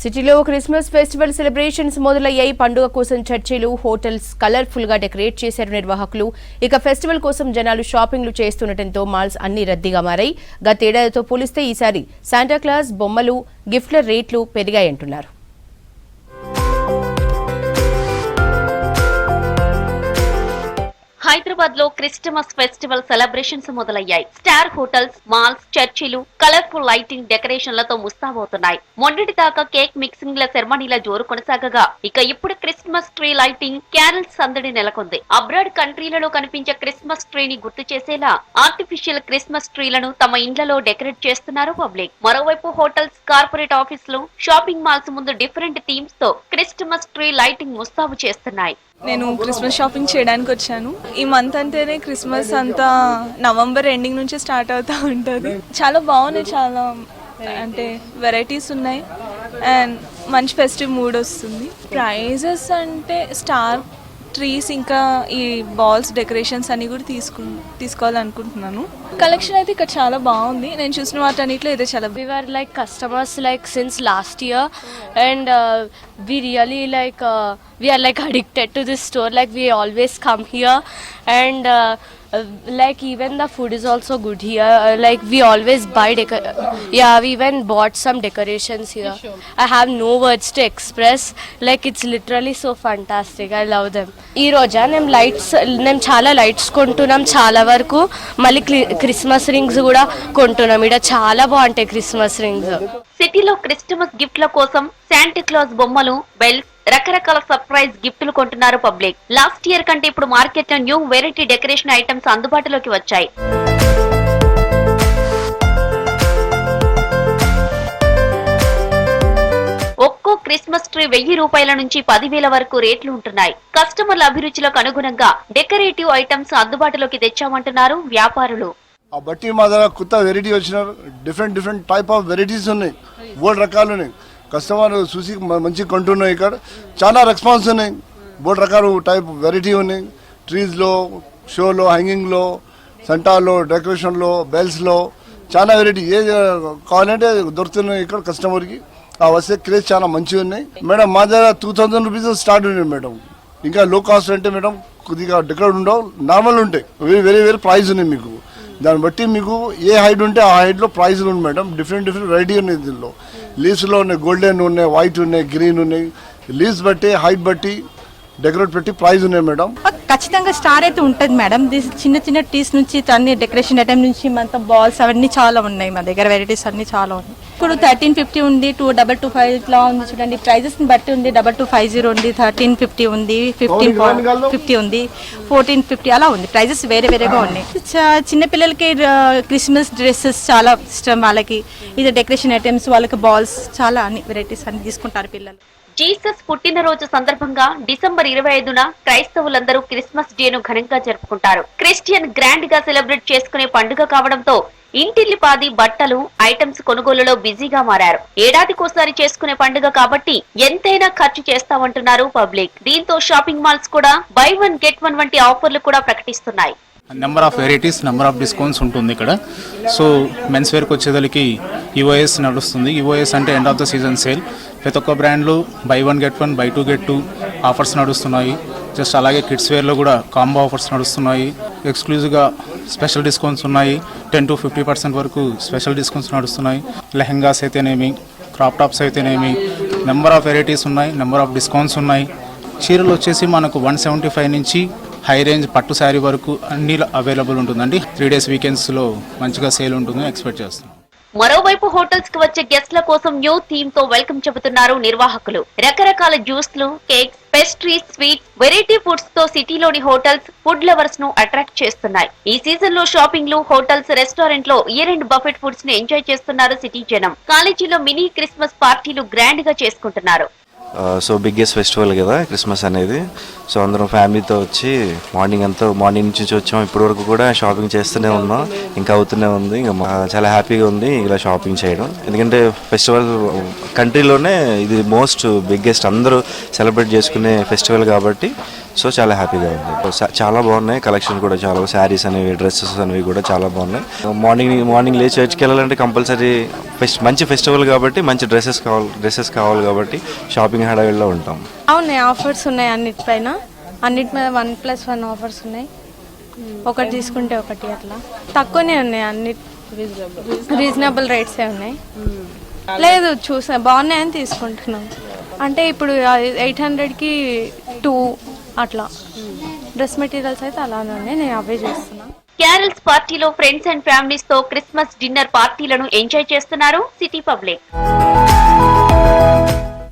సిటీలో Christmas festival celebrations మొదలయ్యాయి. పండుగ కోసం చర్చిలు, హోటల్స్ కలర్ఫుల్ గా డెకరేట్ చేశారు నిర్వాహకులు. ఇక ఫెస్టివల్ కోసం జనాలు షాపింగ్లు చేస్తుండటంతో మాల్స్ అన్ని రద్దీగా మారాయి. గతేడాదితో పోలిస్తే ఈసారి శాంటాక్లాస్ బొమ్మలు, గిఫ్ట్ల రేట్లు పెరిగాయంటున్నారు. హైదరాబాద్ లో క్రిస్టమస్ ఫెస్టివల్ సెలబ్రేషన్స్ మొదలయ్యాయి. స్టార్ హోటల్స్, మాల్స్, చర్చిలు కలర్ఫుల్ లైటింగ్ డెకరేషన్లతో ముస్తాబవుతున్నాయి. మొన్నటి దాకా కేక్ మిక్సింగ్ ల సెరమనీల జోరు కొనసాగగా ఇక ఇప్పుడు క్రిస్మస్ ట్రీ లైటింగ్, క్యారల్స్ సందడి నెలకొంది. అబ్రాడ్ కంట్రీలలో కనిపించే క్రిస్మస్ ట్రీని గుర్తు చేసేలా ఆర్టిఫిషియల్ క్రిస్మస్ ట్రీలను తమ ఇండ్లలో డెకరేట్ చేస్తున్నారు పబ్లిక్. మరోవైపు హోటల్స్, కార్పొరేట్ ఆఫీసులు, షాపింగ్ మాల్స్ ముందు డిఫరెంట్ థీమ్స్ తో క్రిస్టమస్ ట్రీ లైటింగ్ ముస్తాబు చేస్తున్నాయి. నేను క్రిస్మస్ షాపింగ్ చేయడానికి వచ్చాను. ఈ మంత్ అంటేనే క్రిస్మస్ అంతా నవంబర్ ఎండింగ్ నుంచి స్టార్ట్ అవుతూ ఉంటుంది. చాలా బాగున్నాయి, చాలా అంటే వెరైటీస్ ఉన్నాయి అండ్ మంచి ఫెస్టివ్ మూడ్ వస్తుంది. ప్రైజెస్ అంటే స్టార్ ట్రీస్ ఇంకా ఈ బాల్స్ డెకరేషన్స్ అన్ని కూడా తీసుకోవాలనుకుంటున్నాను. కలెక్షన్ అయితే ఇక్కడ చాలా బాగుంది. నేను చూసిన వాటన్నిటిలో ఇదే చాలా. We were like customers like since last year and we really we are like addicted to this store. Like we always come here and like even the food is also good here. Like we always buy we even bought some decorations here. I have no words to express. Like it's literally so fantastic. I love them. ఈ రోజా నేను చాలా lights కొంటున్నాం. చాలా వరకు మళ్ళీ Christmas rings కూడా కొంటున్నాం. ఇక్కడ చాలా బాగుంటాయి క్రిస్మస్ రింగ్స్. సిటీలో క్రిస్టమస్ గిఫ్ట్ల కోసం శాంటాక్లాస్ బొమ్మలు, బెల్స్, రకరకాల సర్ప్రైజ్ గిఫ్టులు కొంటున్నారు పబ్లిక్. లాస్ట్ ఇయర్ కంటే ఇప్పుడు మార్కెట్ లో న్యూ వెరైటీ డెకరేషన్ ఐటమ్స్ అందుబాటులోకి వచ్చాయి. ఒక్కో క్రిస్మస్ ట్రీ 1000 రూపాయల నుంచి 10,000 వరకు రేట్లు ఉంటున్నాయి. కస్టమర్ల అభిరుచులకు అనుగుణంగా డెకరేటివ్ ఐటమ్స్ అందుబాటులోకి తెచ్చామంటున్నారు వ్యాపారులు. ఆ బట్టి మా దగ్గర కొత్త వెరైటీ వచ్చినారు. డిఫరెంట్ టైప్ ఆఫ్ వెరైటీస్ ఉన్నాయి, 3 రకాలు ఉన్నాయి. కస్టమర్ చూసి మంచిగా కొంటున్నాయి. ఇక్కడ చాలా రెస్పాన్స్ ఉన్నాయి. 3 రకాలు టైప్ వెరైటీ ఉన్నాయి. ట్రీస్లో, షోలో, హ్యాంగింగ్లో, సంటాలో, డెకరేషన్లో, బెల్స్లో చాలా వెరైటీ ఏ కావాలంటే దొరుకుతున్నాయి ఇక్కడ కస్టమర్కి. ఆ వస్తే క్రేజ్ చాలా మంచిగా ఉన్నాయి మేడం. మా దగ్గర 2000 రూపీస్ స్టార్ట్ ఉన్నాయి మేడం. ఇంకా లో కాస్ట్ అంటే మేడం కొద్దిగా డెకరేట్ ఉండవు, నార్మల్ ఉంటాయి. వెరీ ప్రైస్ ఉన్నాయి మీకు. దాన్ని బట్టి మీకు ఏ హైట్ ఉంటే ఆ హైట్లో ప్రైజ్లు ఉన్నాయి మేడం. డిఫరెంట్ వెరైటీ ఉన్నాయి దీనిలో. లీవ్స్లో ఉన్నాయి, గోల్డెన్ ఉన్నాయి, వైట్ ఉన్నాయి, గ్రీన్ ఉన్నాయి. లీవ్స్ బట్టి, హైట్ బట్టి డెకరేట్ పెట్టి ప్రైజ్ ఉన్నాయి మేడం. ఖచ్చితంగా స్టార్ అయితే ఉంటుంది మేడం. చిన్న టీస్ నుంచి అన్ని డెకరేషన్ ఐటమ్ నుంచి మొత్తం బాల్స్ అవన్నీ చాలా ఉన్నాయి మా దగ్గర. వెరైటీస్ అన్ని చాలా ఉన్నాయి. ఇప్పుడు 1350 ఉంది, 2225 ఇట్లా ఉంది చూడండి. ప్రైజెస్ ని బట్టి ఉంది. 2250 ఉంది, 1350 ఉంది, 1550 ఉంది, 1450 అలా ఉంది. ప్రైజెస్ వేరేగా ఉన్నాయి. చిన్న పిల్లలకి క్రిస్మస్ డ్రెస్సెస్ చాలా ఇష్టం వాళ్ళకి. ఇది డెకరేషన్ ఐటమ్స్, వాళ్ళకి బాల్స్ చాలా అన్ని వెరైటీస్ అన్ని తీసుకుంటారు పిల్లలు. జీసస్ పుట్టినరోజు సందర్భంగా డిసెంబర్ 25న క్రైస్తవులందరూ క్రిస్మస్ డేను ఘనంగా జరుపుకుంటారు. క్రిస్టియన్ గ్రాండ్ గా సెలబ్రేట్ చేసుకునే పండుగ కావడంతో ఇంటిల్లిపాది బట్టలు, ఐటమ్స్ కొనుగోలులో బిజీగా మారారు. ఏడాదికోసారి చేసుకునే పండుగ కాబట్టి ఎంతైనా ఖర్చు చేస్తామంటున్నారు పబ్లిక్. దీంతో షాపింగ్ మాల్స్ కూడా బై 1 గెట్ 1 వంటి ఆఫర్లు కూడా ప్రకటిస్తున్నాయి. Number of varieties, number of discounts ఉంటుంది ఇక్కడ. సో మెన్స్ వేర్కి వచ్చేదలికి ఈఓఎస్ నడుస్తుంది. ఈఓఎస్ అంటే end of the season sale. ప్రతి ఒక్క బ్రాండ్లు buy 1 get 1, buy 2 get 2 offers నడుస్తున్నాయి. జస్ట్ అలాగే కిడ్స్ వేర్లో కూడా కాంబో ఆఫర్స్ నడుస్తున్నాయి. ఎక్స్క్లూజివ్గా స్పెషల్ డిస్కౌంట్స్ ఉన్నాయి. 10 to 50% వరకు స్పెషల్ డిస్కౌంట్స్ నడుస్తున్నాయి. లెహెంగాస్ అయితేనేమి, క్రాప్ టాప్స్ అయితేనేమి, నెంబర్ ఆఫ్ వెరైటీస్ ఉన్నాయి, నెంబర్ ఆఫ్ డిస్కౌంట్స్ ఉన్నాయి. చీరలు వచ్చేసి మనకు 175 నుంచి హై రేంజ్ పట్టు శారీ వరకు అన్ని అవైలబుల్ ఉంటుందండి. 3 days వీకెండ్స్లో మంచిగా సేల్ ఉంటుంది ఎక్స్పెక్ట్ చేస్తున్నాం. మరోవైపు హోటల్స్ కి వచ్చే గెస్ట్ల కోసం న్యూ థీమ్ తో వెల్కమ్ చెబుతున్నారు నిర్వాహకులు. రకరకాల జ్యూస్లు, cakes, pastries, sweets, variety foods తో సిటీలోని హోటల్స్ ఫుడ్ లవర్స్ ను అట్రాక్ట్ చేస్తున్నాయి. ఈ సీజన్ లో షాపింగ్లు, హోటల్స్, రెస్టారెంట్ లో ఇయర్ ఎండ్ బఫెట్ ఫుడ్స్ ని ఎంజాయ్ చేస్తున్నారు సిటీ జనం. కాలేజీలో మినీ క్రిస్మస్ పార్టీలు గ్రాండ్ గా చేసుకుంటున్నారు. సో బిగ్గెస్ట్ ఫెస్టివల్ కదా క్రిస్మస్ అనేది. సో అందరం ఫ్యామిలీతో వచ్చి మార్నింగ్ నుంచి వచ్చాం. ఇప్పటి వరకు కూడా షాపింగ్ చేస్తూనే ఉన్నాం, ఇంకా అవుతూనే ఉంది. ఇంకా చాలా హ్యాపీగా ఉంది ఇలా షాపింగ్ చేయడం. ఎందుకంటే ఫెస్టివల్ కంట్రీలోనే ఇది మోస్ట్ బిగ్గెస్ట్ అందరూ సెలబ్రేట్ చేసుకునే ఫెస్టివల్ కాబట్టి సో చాలా హ్యాపీగా ఉంది. చాలా బాగున్నాయి కలెక్షన్ కూడా, చాలా శారీస్ అనేవి, డ్రెస్సెస్ అనేవి కూడా చాలా బాగున్నాయి. మార్నింగ్ లేచి చర్చ్కి వెళ్ళాలంటే కంపల్సరీ మంచి ఫెస్టివల్ కాబట్టి మంచి డ్రెస్సెస్ కావాలి కాబట్టి షాపింగ్ హడావిడిలో ఉంటాం. అవునాయి, ఆఫర్స్ ఉన్నాయి అన్నిటి మీద 1+1 ఆఫర్స్ ఉన్నాయి. ఒకటి తీసుకుంటే ఒకటి అట్లా తక్కువనే ఉన్నాయి, అన్ని రీజనబుల్ రేట్సే ఉన్నాయి. లేదు చూసా బాగున్నాయని తీసుకుంటున్నాం. అంటే ఇప్పుడు 800కి 2 అట్లా డ్రెస్ మెటీరియల్స్ అయితే అలానే ఉన్నాయి, నేను అవే చేస్తున్నా. క్యారల్స్ పార్టీలో ఫ్రెండ్స్ అండ్ ఫ్యామిలీస్ తో క్రిస్మస్ డిన్నర్ పార్టీలను ఎంజాయ్ చేస్తున్నారు సిటీ పబ్లిక్.